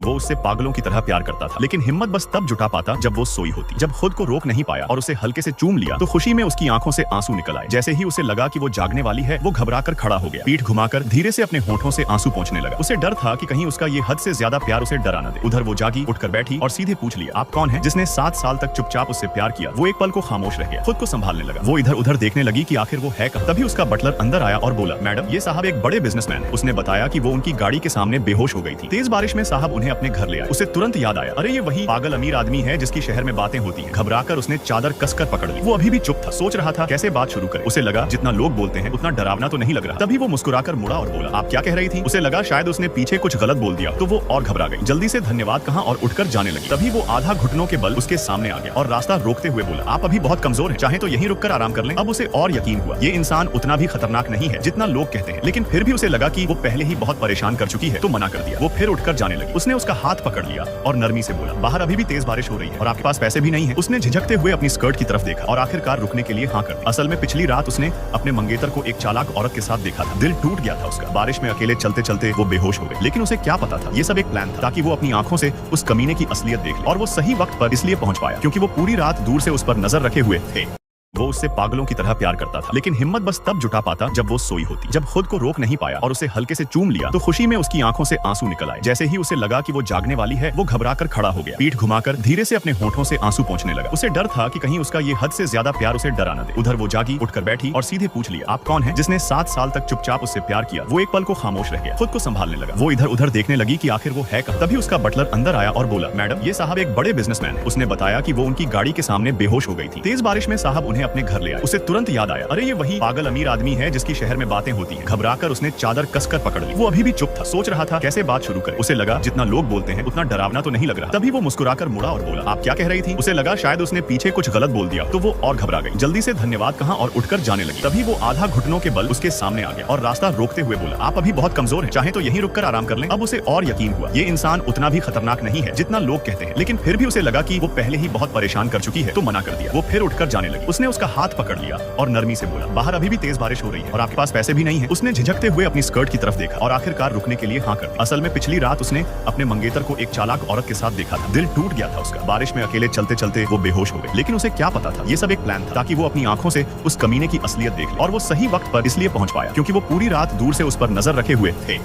वो उससे पागलों की तरह प्यार करता था, लेकिन हिम्मत बस तब जुटा पाता जब वो सोई होती। जब खुद को रोक नहीं पाया और उसे हल्के से चूम लिया तो खुशी में उसकी आंखों से आंसू निकल आए। जैसे ही उसे लगा कि वो जागने वाली है, वो घबराकर खड़ा हो गया, पीठ घुमाकर धीरे से अपने होठों से आंसू पोंछने लगा। उसे डर था कि कहीं उसका ये हद से ज्यादा प्यार उसे डरा न दे। उधर वो जागी, उठकर बैठी और सीधे पूछ लिया, आप कौन हैं? जिसने 7 साल तक चुपचाप उससे प्यार किया। वो एक पल को खामोश रह गया, खुद को संभालने लगा। वो इधर उधर देखने लगी कि आखिर वो है कहाँ। तभी उसका बटलर अंदर आया और बोला, मैडम, ये साहब एक बड़े बिजनेसमैन है। उसने बताया कि वो उनकी गाड़ी के सामने बेहोश हो गई थी। तेज बारिश में साहब उन्हें अपने घर ले आए। उसे तुरंत याद आया, अरे ये वही पागल अमीर आदमी है जिसकी शहर में बातें होती हैं। घबराकर उसने चादर कसकर पकड़ ली। वो अभी भी चुप था, सोच रहा था कैसे बात शुरू करे। उसे लगा जितना लोग बोलते हैं उतना डरावना तो नहीं लग रहा। तभी वो मुस्कुराकर मुड़ा और बोला, आप क्या कह रही थी? उसे लगा शायद उसने पीछे कुछ गलत बोल दिया, तो वो और घबरा गई। जल्दी से धन्यवाद कहा और उठकर जाने लगी। तभी वो आधा घुटनों के बल उसके सामने आ गया और रास्ता रोकते हुए बोला, आप अभी बहुत कमजोर हैं, चाहे तो यहीं रुककर आराम कर लें। अब उसे और यकीन हुआ ये इंसान उतना भी खतरनाक नहीं है जितना लोग कहते हैं, लेकिन फिर भी उसे लगा कि वो पहले ही बहुत परेशान कर चुकी है, तो मना कर दिया। वो फिर उठकर जाने लगी। उसने उसका हाथ पकड़ लिया और नरमी से बोला, बाहर अभी भी तेज बारिश हो रही है और आपके पास पैसे भी नहीं है। उसने झिझकते हुए अपनी स्कर्ट की तरफ देखा और आखिरकार रुकने के लिए हाँ कर दी। असल में पिछली रात उसने अपने मंगेतर को एक चालाक औरत के साथ देखा था। दिल टूट गया था उसका। बारिश में अकेले चलते चलते वो बेहोश हो गए, लेकिन उसे क्या पता था ये सब एक प्लान था ताकि वो अपनी आंखों से उस कमीने की असलियत देख ले। और वो सही वक्त पर इसलिए पहुंच पाया क्योंकि वो पूरी रात दूर से उस पर नजर रखे हुए थे। वो उससे पागलों की तरह प्यार करता था, लेकिन हिम्मत बस तब जुटा पाता जब वो सोई होती। जब खुद को रोक नहीं पाया और उसे हल्के से चूम लिया तो खुशी में उसकी आंखों से आंसू निकल आए। जैसे ही उसे लगा कि वो जागने वाली है, वो घबराकर खड़ा हो गया, पीठ घुमाकर धीरे से अपने होठों से आंसू पोंछने लगा। उसे डर था कि कहीं उसका ये हद से ज्यादा प्यार उसे डरा न दे। उधर वो जागी, उठकर बैठी और सीधे पूछ लिया, आप कौन हैं? जिसने 7 साल तक चुपचाप उससे प्यार किया। वो एक पल को खामोश रह गया, खुद को संभालने लगा। वो इधर उधर देखने लगी कि आखिर वो है कहाँ। तभी उसका बटलर अंदर आया और बोला, मैडम, ये साहब एक बड़े बिजनेसमैन है। उसने बताया कि वो उनकी गाड़ी के सामने बेहोश हो गई थी। तेज बारिश में साहब उन्हें अपने घर ले आए। उसे तुरंत याद आया, अरे ये वही पागल अमीर आदमी है जिसकी शहर में बातें होती हैं। घबराकर उसने चादर कसकर पकड़ ली। वो अभी भी चुप था, सोच रहा था कैसे बात शुरू करे। उसे लगा जितना लोग बोलते हैं उतना डरावना तो नहीं लग रहा। तभी वो मुस्कुराकर मुड़ा और बोला, आप क्या कह रही थी? उसे लगा शायद उसने पीछे कुछ गलत बोल दिया, तो वो और घबरा गई। जल्दी से धन्यवाद कहा और उठकर जाने लगी। तभी वो आधा घुटनों के बल उसके सामने आ गया और रास्ता रोकते हुए बोला, आप अभी बहुत कमजोर हैं, चाहे तो यहीं रुककर आराम कर लें। अब उसे और यकीन हुआ ये इंसान उतना भी खतरनाक नहीं है जितना लोग कहते हैं, लेकिन फिर भी उसे लगा कि वो पहले ही बहुत परेशान कर चुकी है, तो मना कर दिया। वो फिर उठकर जाने लगी। उसने उसका हाथ पकड़ लिया और नरमी से बोला, बाहर अभी भी तेज बारिश हो रही है और आपके पास पैसे भी नहीं है। उसने झिझकते हुए अपनी स्कर्ट की तरफ देखा और आखिरकार रुकने के लिए हाँ कर दी। असल में पिछली रात उसने अपने मंगेतर को एक चालाक औरत के साथ देखा था। दिल टूट गया था उसका। बारिश में अकेले चलते चलते वो बेहोश हो गए, लेकिन उसे क्या पता था ये सब एक प्लान था ताकि वो अपनी आंखों से उस कमीने की असलियत देख ले। और वो सही वक्त पर इसलिए पहुंच पाया क्योंकि वो पूरी रात दूर से उस पर नजर रखे हुए थे।